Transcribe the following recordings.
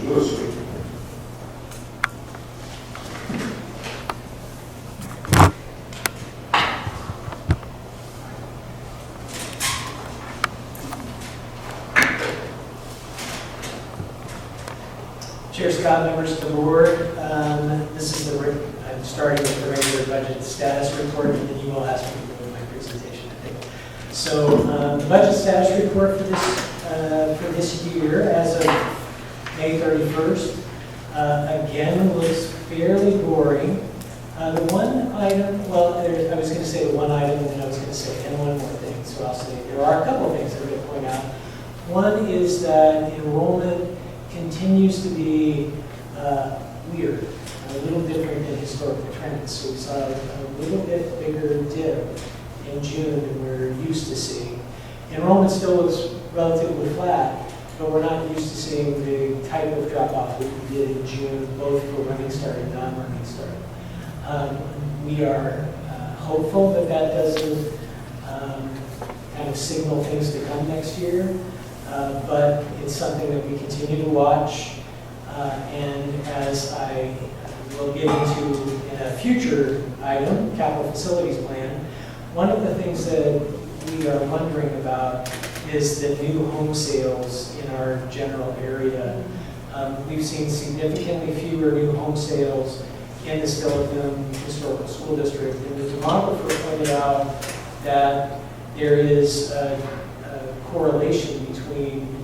Lewis. Chair Scott, members of the board, this is I'm starting with the regular budget status report, and then you will ask me to do my presentation, I think. So the budget status report for this year, as of May 31st, again looks fairly boring. The one item, well, I was going to say the one item, and then I was going to say, and one more thing. So I'll say there are a couple of things I'm going to point out. One is that enrollment continues to be weird, a little different than historical trends. So we saw a little bit bigger dip in June than we're used to seeing. Enrollment still looks relatively flat, but we're not used to seeing the type of drop-off that we did in June, both for running start and non-running start. We are hopeful that that doesn't kind of signal things to come next year. But it's something that we continue to watch, and as I will get into in a future item, capital facilities plan, one of the things that we are wondering about is the new home sales in our general area. We've seen significantly fewer new home sales in the Skeleton Historical School District, and the demographer pointed out that there is a correlation between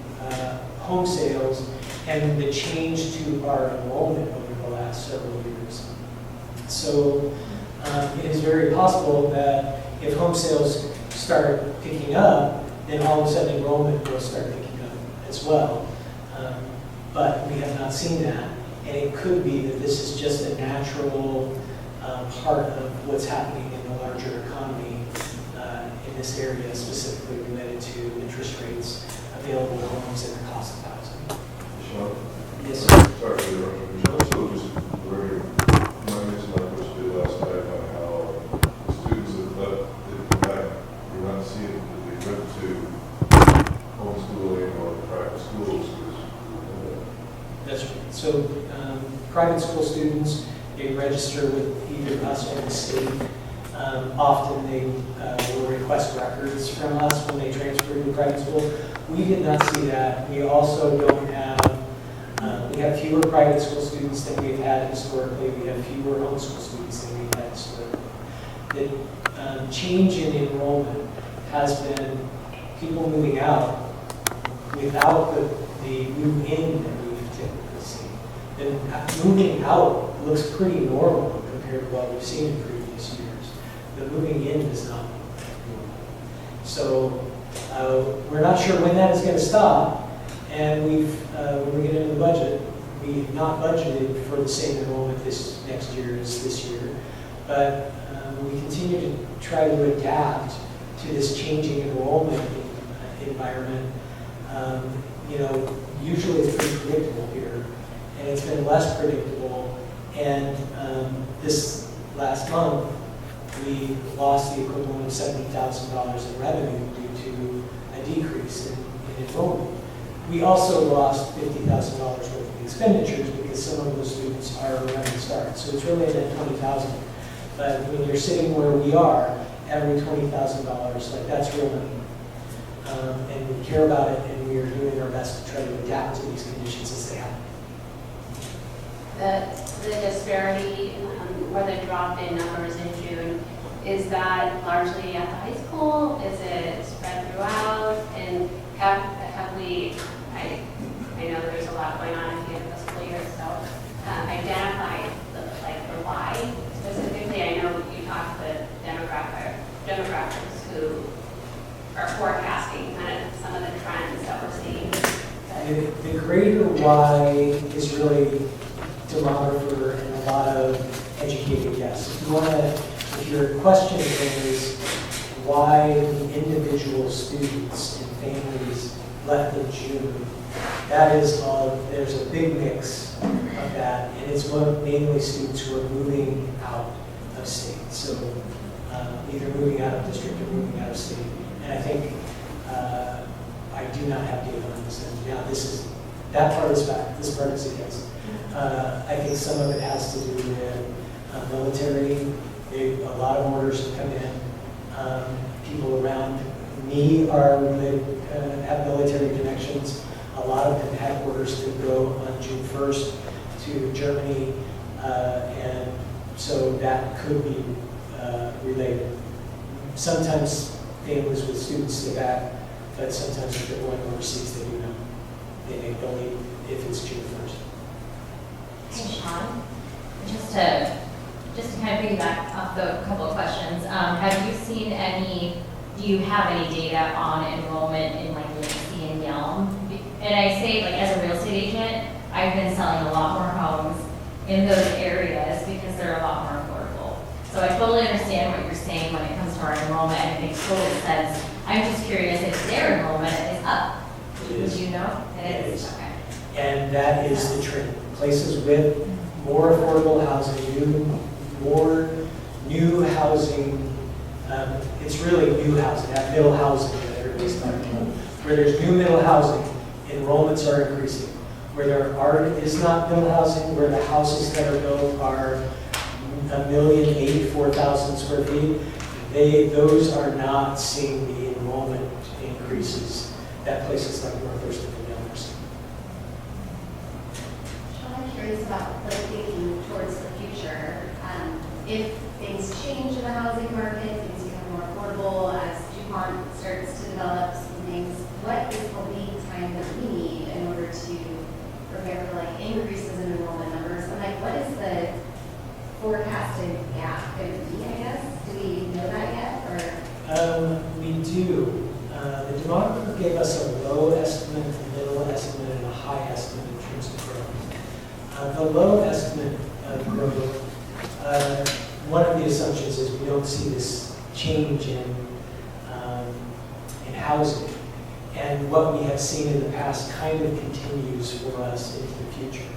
home sales and the change to our enrollment over the last several years. So it is very possible that if home sales start picking up, then all of a sudden enrollment will start picking up as well. But we have not seen that, and it could be that this is just a natural part of what's happening in the larger economy in this area, specifically related to interest rates, available homes, and the cost of housing. Michelle? Yes, sir. Sorry for the interruption. Michelle, so just very, my mention like what you did last night about how the students that left didn't come back, we're not seeing that they went to homeschooling or private schools. That's right. So private school students, they register with either us or the state. Often they will request records from us when they transfer to private school. We did not see that. We also don't have, we have fewer private school students than we've had historically. We have fewer homeschool students than we've had historically. The change in enrollment has been people moving out without the move in that we've typically seen. And moving out looks pretty normal compared to what we've seen in previous years. The moving in is not normal. So we're not sure when that is going to stop, and when we get into the budget, we've not budgeted for the same enrollment this next year as this year, but we continue to try to adapt to this changing enrollment environment. Usually it's pretty predictable here, and it's been less predictable, and this last month, we lost the equivalent of $70,000 in revenue due to a decrease in enrollment. We also lost $50,000 worth of expenditures because some of those students are running start. So it's really at $20,000. But when you're sitting where we are, every $20,000, like that's real money. And we care about it, and we are doing our best to try to adapt to these conditions as they happen. The disparity or the drop in numbers in June, is that largely at the high school? Is it spread throughout? And have we, I know there's a lot going on at the end of the school year, so identified the why specifically? I know you talked to demographers who are forecasting kind of some of the trends that we're seeing. The greater why is really demographer and a lot of educated guess. If your question is why the individual students and families left in June, that is there's a big mix of that, and it's mainly students who are moving out of state. So either moving out of district or moving out of state. And I think I do not have data on this. And now this That part is fact, this part is a guess. I think some of it has to do with military. A lot of orders have come in. People around me have military connections. A lot of them had orders to go on June 1st to Germany, and so that could be related. Sometimes families with students stay back, but sometimes if they're going overseas, they do not. They don't leave if it's June 1st. Hey, Sean, just to kind of piggyback off the couple of questions, have you seen do you have any data on enrollment in like Lansing and Yelm? And I say, like, as a real estate agent, I've been selling a lot more homes in those areas because they're a lot more affordable. So I totally understand what you're saying when it comes to our enrollment, and it makes total sense. I'm just curious if their enrollment is up. It is. Would you know? It is. Okay. And that is the trend. Places with more affordable housing, more new housing, it's really new housing, that middle housing that everybody's talking about. Where there's new middle housing, enrollments are increasing. Where there is not middle housing, where the houses that are built are 1,008,000, 4,000 square feet, those are not seeing the enrollment increases that places like North Thurston and Youngers. I'm curious about like thinking towards the future. If things change in the housing market, things become more affordable, as DuPont starts to develop some things, what is the lead time that we need in order to prepare for like increases in enrollment numbers? And like, what is the forecasted gap going to be, I guess? Do we know that yet, or? We do. The demographer gave us a low estimate, a middle estimate, and a high estimate in terms of growth. The low estimate of growth, one of the assumptions is we don't see this change in housing. And what we have seen in the past kind of continues for us into the future.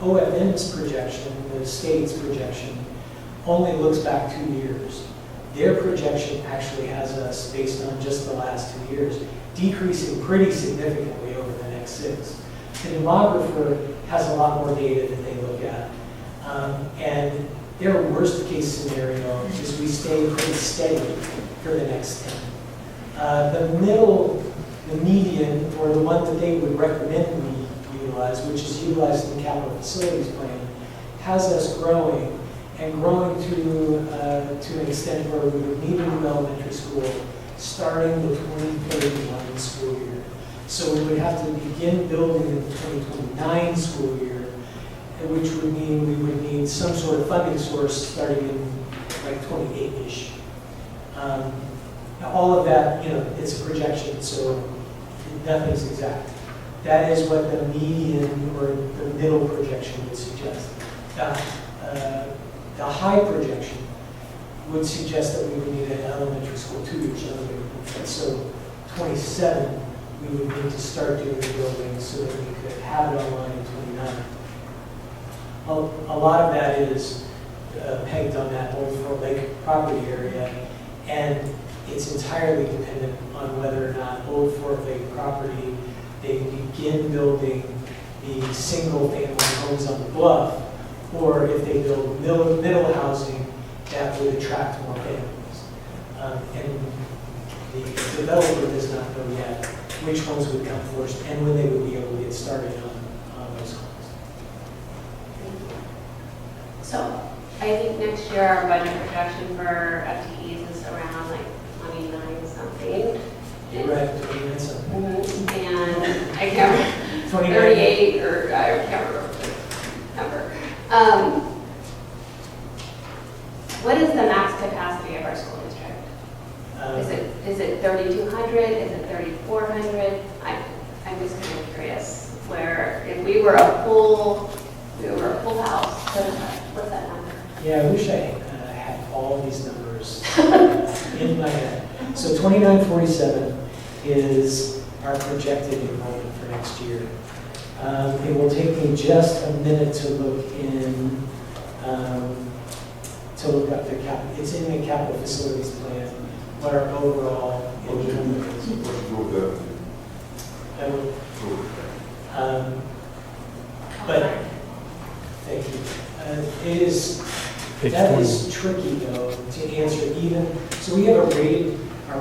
OFM's projection, the state's projection, only looks back 2 years. Their projection actually has us, based on just the last 2 years, decreasing pretty significantly over the next 6. The demographer has a lot more data that they look at. And their worst case scenario is we stay pretty steady for the next 10. The median, or the one that they would recommend we utilize, which is utilized in the capital facilities plan, has us growing, and growing to an extent where we would need a new elementary school starting the 2031 school year. So we would have to begin building in the 2029 school year, which would mean we would need some sort of funding source starting in like 28-ish. Now all of that, it's a projection, so nothing's exact. That is what the median or the middle projection would suggest. The high projection would suggest that we would need an elementary school 2 years earlier. And so 27, we would need to start doing the building so that we could have it online in 29. A lot of that is pegged on that Old Fort Lake property area, and it's entirely dependent on whether or not Old Fort Lake property, they begin building the single-family homes on the bluff, or if they build middle housing that would attract more families. And the developer does not know yet which ones would come first and when they would be able to get started on those homes. So I think next year our budget projection for FTEs is around like 29 something. You're right, 29 something. And I can't remember, 29. 38 or I can't remember the number. What is the max capacity of our school district? Is it 3,200? Is it 3,400? I'm just kind of curious where if we were a full house, what's that number? Yeah, I wish I had all these numbers in my head. So 2947 is our projected enrollment for next year. It will take me just a minute to look up the cap. It's in the capital facilities plan, what our overall enrollment is. But, thank you. It is, Page that 20. is tricky though, to answer even, so we have a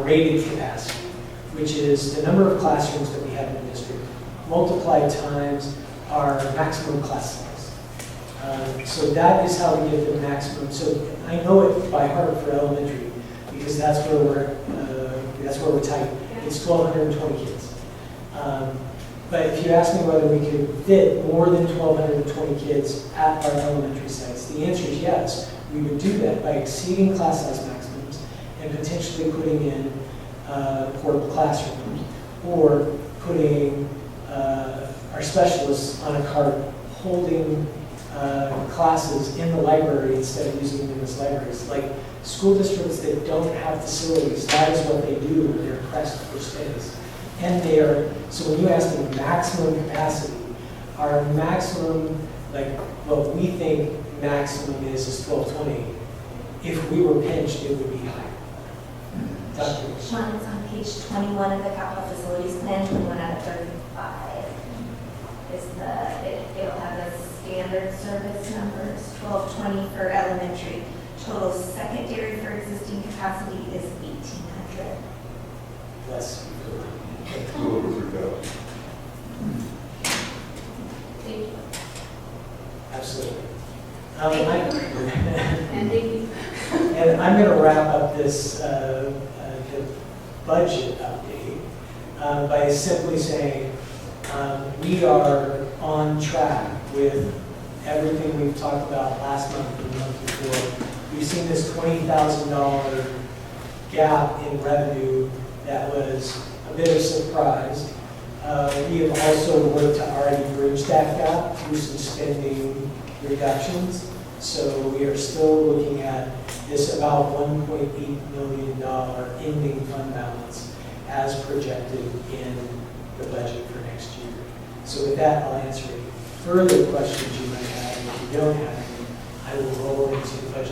rated capacity, which is the number of classrooms that we have in the district, multiplied times our maximum class size. So that is how we get the maximum. So I know it by heart for elementary, because that's where we're tight. It's 1,220 kids. But if you ask me whether we could fit more than 1,220 kids at our elementary sites, the answer is yes. We would do that by exceeding class size maximums and potentially putting in portable classrooms, or putting our specialists on a cart holding classes in the library instead of using them as libraries. Like school districts that don't have facilities, that is what they do when they're pressed for space. And they are, so when you ask me maximum capacity, our maximum, like what we think maximum is 1,220. If we were pinched, it would be higher. Dr. Sean, it's on page 21 of the capital facilities plan, 21 out of 35. It'll have the standard service numbers, 1,220 for elementary. Total secondary for existing capacity is 1,800. Less. It's a little over 3,000. Thank you. Absolutely. And thank you. And I'm going to wrap up this the budget update by simply saying we are on track with everything we've talked about last month and the month before. We've seen this $20,000 gap in revenue that was a bit of a surprise. We have also worked to already bridge that gap through some spending reductions. So we are still looking at this about $1.8 million ending fund balance as projected in the budget for next year. So with that, I'll answer any further questions you might have. And if you don't have any, I will roll into the budget